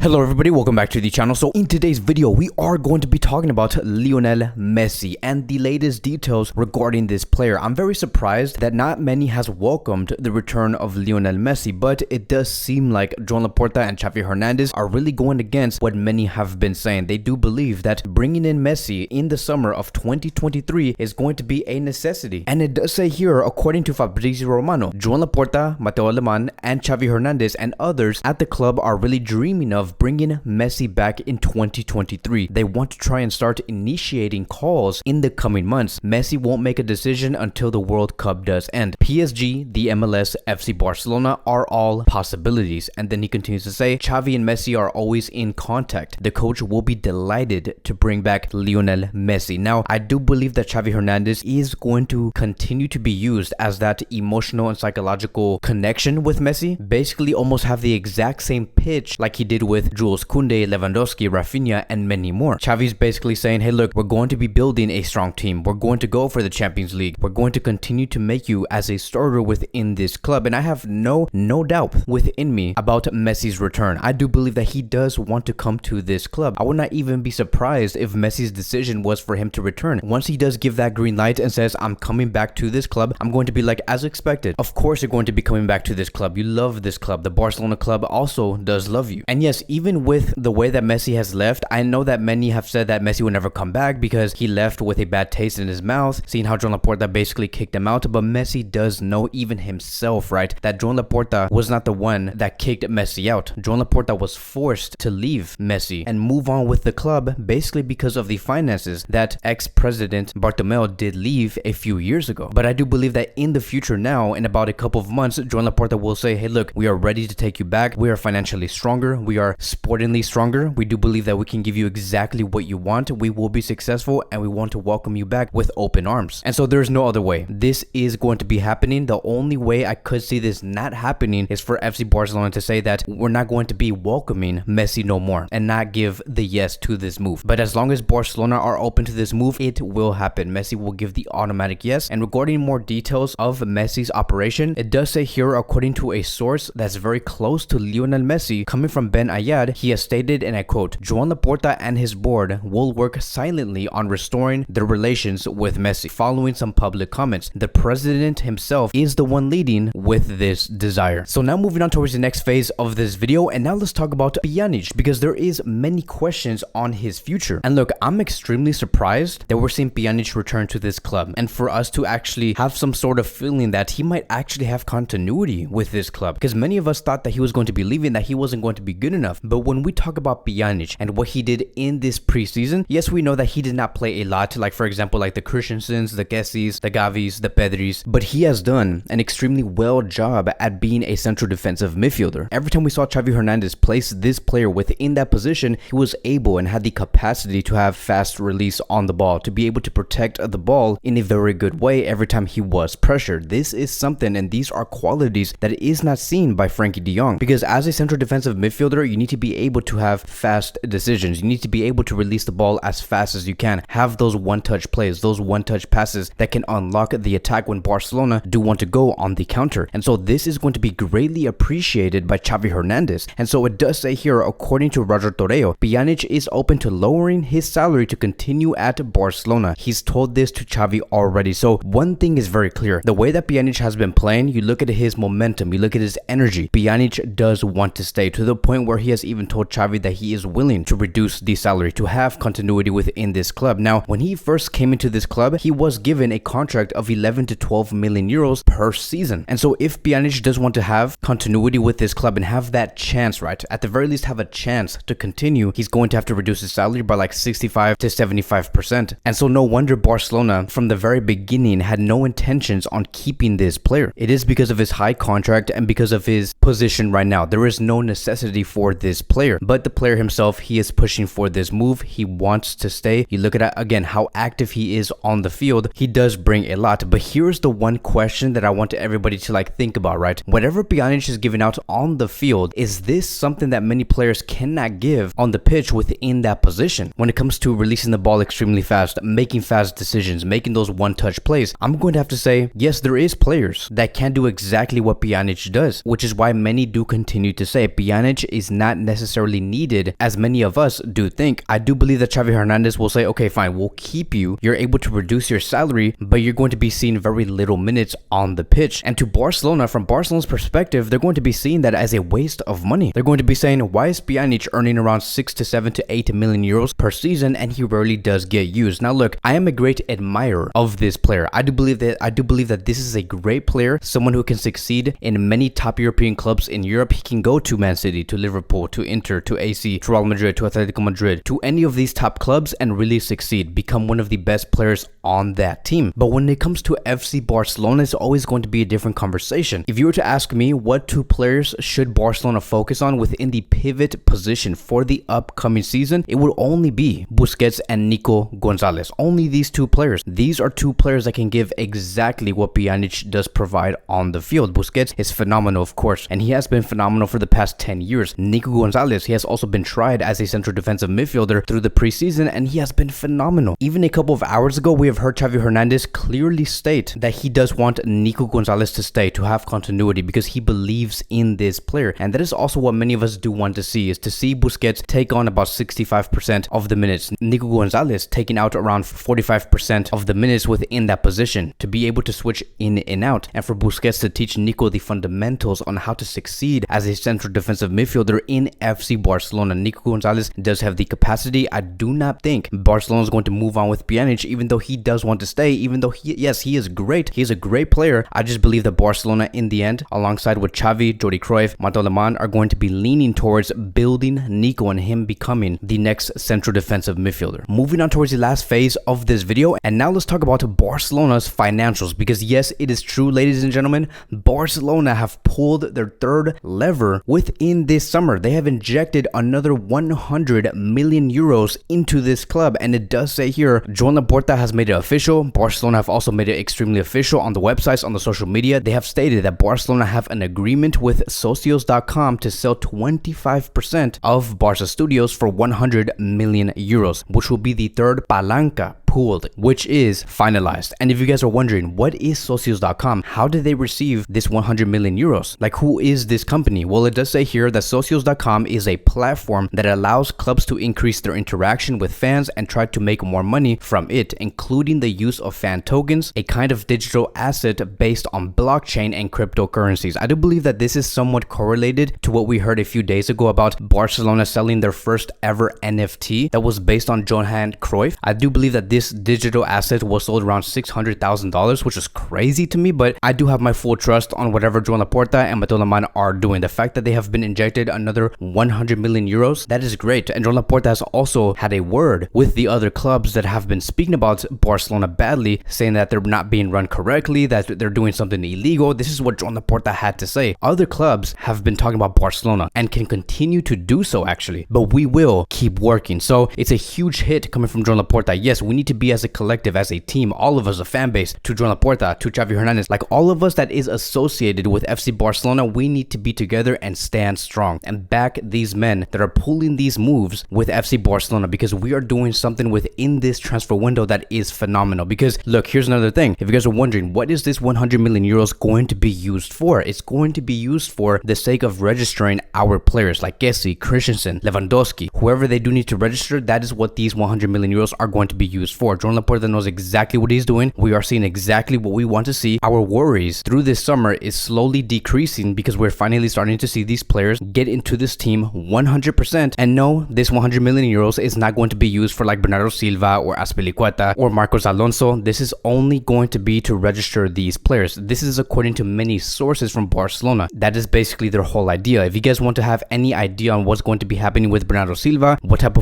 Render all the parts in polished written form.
Hello everybody, welcome back to the channel. So in today's video, we are going to be talking about Lionel Messi and the latest details regarding this player. I'm very surprised that not many has welcomed the return of Lionel Messi, but it does seem like Joan Laporta and Xavi Hernandez are really going against what many have been saying. They do believe that bringing in Messi in the summer of 2023 is going to be a necessity. And it does say here, according to Fabrizio Romano, Joan Laporta, Mateo Alemán, and Xavi Hernandez and others at the club are really dreaming of bringing Messi back in 2023. They want to try and start initiating calls in the coming months. Messi won't make a decision until the World Cup does end. PSG, the MLS, FC Barcelona are all possibilities. And then he continues to say, Xavi and Messi are always in contact. The coach will be delighted to bring back Lionel Messi. Now, I do believe that Xavi Hernandez is going to continue to be used as that emotional and psychological connection with Messi. Basically, almost have the exact same pitch like he did with Jules Koundé, Lewandowski, Rafinha, and many more. Xavi's basically saying, hey look, we're going to be building a strong team. We're going to go for the Champions League. We're going to continue to make you as a starter within this club. And I have no doubt within me about Messi's return. I do believe that he does want to come to this club. I would not even be surprised if Messi's decision was for him to return. Once he does give that green light and says, I'm coming back to this club, I'm going to be like, as expected. Of course you're going to be coming back to this club. You love this club. The Barcelona club also does love you. And yes, even with the way that Messi has left, I know that many have said that Messi will never come back because he left with a bad taste in his mouth, seeing how Joan Laporta basically kicked him out. But Messi does know, even himself, right, that Joan Laporta was not the one that kicked Messi out. Joan Laporta was forced to leave Messi and move on with the club basically because of the finances that ex-president Bartomeu did leave a few years ago. But I do believe that in the future now, in about a couple of months, Joan Laporta will say, hey look, we are ready to take you back. We are financially stronger. We are sportingly stronger. We do believe that we can give you exactly what you want. We will be successful and we want to welcome you back with open arms. And so there's no other way. This is going to be happening. The only way I could see this not happening is for FC Barcelona to say that we're not going to be welcoming Messi no more and not give the yes to this move. But as long as Barcelona are open to this move, it will happen. Messi will give the automatic yes. And regarding more details of Messi's operation, it does say here, according to a source that's very close to Lionel Messi, coming from Ben Ayad, he has stated, and I quote, Joan Laporta and his board will work silently on restoring their relations with Messi. Following some public comments, the president himself is the one leading with this desire. So now moving on towards the next phase of this video, and now let's talk about Pjanic, because there is many questions on his future. And look, I'm extremely surprised that we're seeing Pjanic return to this club, and for us to actually have some sort of feeling that he might actually have continuity with this club, because many of us thought that he was going to be leaving, that he wasn't going to be good enough. But when we talk about Pjanic and what he did in this preseason, yes, we know that he did not play a lot, like for example, like the Christensens, the Kessis, the Gavis, the Pedris, but he has done an extremely well job at being a central defensive midfielder. Every time we saw Xavi Hernandez place this player within that position, he was able and had the capacity to have fast release on the ball, to be able to protect the ball in a very good way every time he was pressured. This is something, and these are qualities that is not seen by Frankie de Jong, because as a central defensive midfielder, you need to be able to have fast decisions. You need to be able to release the ball as fast as you can, have those one-touch plays, those one-touch passes that can unlock the attack when Barcelona do want to go on the counter. And so this is going to be greatly appreciated by Xavi Hernandez. And so it does say here, according to Roger Torreo, Pjanic is open to lowering his salary to continue at Barcelona. He's told this to Xavi already. So one thing is very clear. The way that Pjanic has been playing, you look at his momentum, you look at his energy, Pjanic does want to stay, to the point where he has even told Xavi that he is willing to reduce the salary to have continuity within this club. Now, when he first came into this club, he was given a contract of 11 to 12 million euros per season. And so if Pjanic does want to have continuity with this club and have that chance, right, at the very least have a chance to continue, he's going to have to reduce his salary by like 65 to 75%. And so no wonder Barcelona from the very beginning had no intentions on keeping this player. It is because of his high contract and because of his position right now. There is no necessity for this player, but the player himself, he is pushing for this move. He wants to stay. You look at again how active he is on the field. He does bring a lot. But here's the one question that I want everybody to like think about, right? Whatever Pjanic is giving out on the field, is this something that many players cannot give on the pitch within that position? When it comes to releasing the ball extremely fast, making fast decisions, making those one-touch plays, I'm going to have to say, yes, there is players that can do exactly what Pjanic does, which is why many do continue to say Pjanic is not not necessarily needed as many of us do think. I do believe that Xavi Hernandez will say, okay, fine, we'll keep you. You're able to reduce your salary, but you're going to be seeing very little minutes on the pitch. And to Barcelona, from Barcelona's perspective, they're going to be seeing that as a waste of money. They're going to be saying, why is Pjanic earning around 6 to 7 to 8 million euros per season and he rarely does get used? Now look, I am a great admirer of this player. I do believe that this is a great player, someone who can succeed in many top European clubs in Europe. He can go to Man City, to Liverpool, to Inter, to AC, to Real Madrid, to Atletico Madrid, to any of these top clubs and really succeed, become one of the best players on that team. But when it comes to FC Barcelona, it's always going to be a different conversation. If you were to ask me what two players should Barcelona focus on within the pivot position for the upcoming season, it would only be Busquets and Nico Gonzalez. Only these two players. These are two players that can give exactly what Pjanic does provide on the field. Busquets is phenomenal, of course, and he has been phenomenal for the past 10 years. Nico Gonzalez, he has also been tried as a central defensive midfielder through the preseason, and he has been phenomenal. Even a couple of hours ago, we have heard Xavi Hernandez clearly state that he does want Nico Gonzalez to stay, to have continuity, because he believes in this player. And that is also what many of us do want to see, is to see Busquets take on about 65% of the minutes, Nico Gonzalez taking out around 45% of the minutes within that position, to be able to switch in and out, and for Busquets to teach Nico the fundamentals on how to succeed as a central defensive midfielder in FC Barcelona. Nico Gonzalez does have the capacity. I do not think Barcelona is going to move on with Pjanic, even though he does want to stay, even though he is great. He is a great player. I just believe that Barcelona in the end, alongside with Xavi, Jordi Cruyff, Matteo Lemán, are going to be leaning towards building Nico and him becoming the next central defensive midfielder. Moving on towards the last phase of this video, and now let's talk about Barcelona's financials, because yes, it is true, ladies and gentlemen, Barcelona have pulled their third lever within this summer. They have injected another 100 million euros into this club, and it does say here, Joan Laporta has made it official. Barcelona have also made it extremely official on the websites, on the social media. They have stated that Barcelona have an agreement with socios.com to sell 25% of Barca Studios for 100 million euros, which will be the third palanca pooled, which is finalized. And if you guys are wondering, what is socios.com? How did they receive this 100 million euros? Like, who is this company? Well, it does say here that socios.com is a platform that allows clubs to increase their interaction with fans and try to make more money from it, including the use of fan tokens, a kind of digital asset based on blockchain and cryptocurrencies. I do believe that this is somewhat correlated to what we heard a few days ago about Barcelona selling their first ever NFT that was based on Johan Cruyff. I do believe that this digital asset was sold around $600,000, which is crazy to me, but I do have my full trust on whatever Joan Laporta and Matteo Lemán are doing. The fact that they have been injected another 100 million euros, that is great. And Joan Laporta has also had a word with the other clubs that have been speaking about Barcelona badly, saying that they're not being run correctly, that they're doing something illegal. This is what Joan Laporta had to say. Other clubs have been talking about Barcelona and can continue to do so, actually, but we will keep working. So it's a huge hit coming from Joan Laporta. Yes, we need to be as a collective, as a team, all of us, a fan base, to Joan Laporta, to Xavi Hernandez, like all of us that is associated with FC Barcelona, we need to be together and stand strong and back these men that are pulling these moves with FC Barcelona, because we are doing something within this transfer window that is phenomenal. Because look, here's another thing. If you guys are wondering, what is this 100 million euros going to be used for? It's going to be used for the sake of registering our players like Kessie, Christensen, Lewandowski, whoever they do need to register. That is what these 100 million euros are going to be used for. Joan Laporta knows exactly what he's doing. We are seeing exactly what we want to see. Our worries through this summer is slowly decreasing because we're finally starting to see these players get into this team 100%. And no, this 100 million euros is not going to be used for like Bernardo Silva or Azpilicueta or Marcos Alonso. This is only going to be to register these players. This is according to many sources from Barcelona. That is basically their whole idea. If you guys want to have any idea on what's going to be happening with Bernardo Silva, what type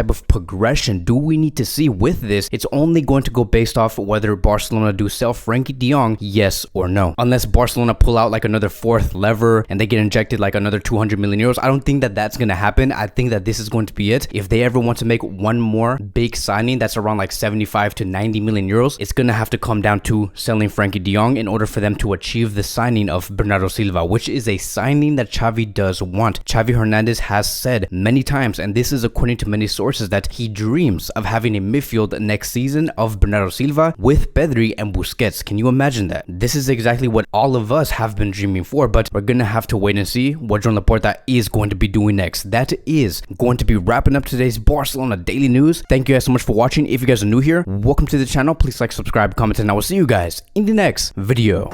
of progression do we need to see with this, it's only going to go based off whether Barcelona do sell Frenkie de Jong, yes or no. Unless Barcelona pull out like another fourth lever and they get injected like another 200 million euros, I don't think that that's going to happen. I think that this is going to be it. If they ever want to make one more big signing that's around like 75 to 90 million euros, it's going to have to come down to selling Frenkie de Jong in order for them to achieve the signing of Bernardo Silva, which is a signing that Xavi does want. Xavi Hernandez has said many times, and this is according to many sources, that he dreams of having a midfielder midfield next season of Bernardo Silva with Pedri and Busquets. Can you imagine that? This is exactly what all of us have been dreaming for, but we're gonna have to wait and see what Joan Laporta is going to be doing next. That is going to be wrapping up today's Barcelona daily news. Thank you guys so much for watching. If you guys are new here, welcome to the channel. Please like, subscribe, comment, and I will see you guys in the next video.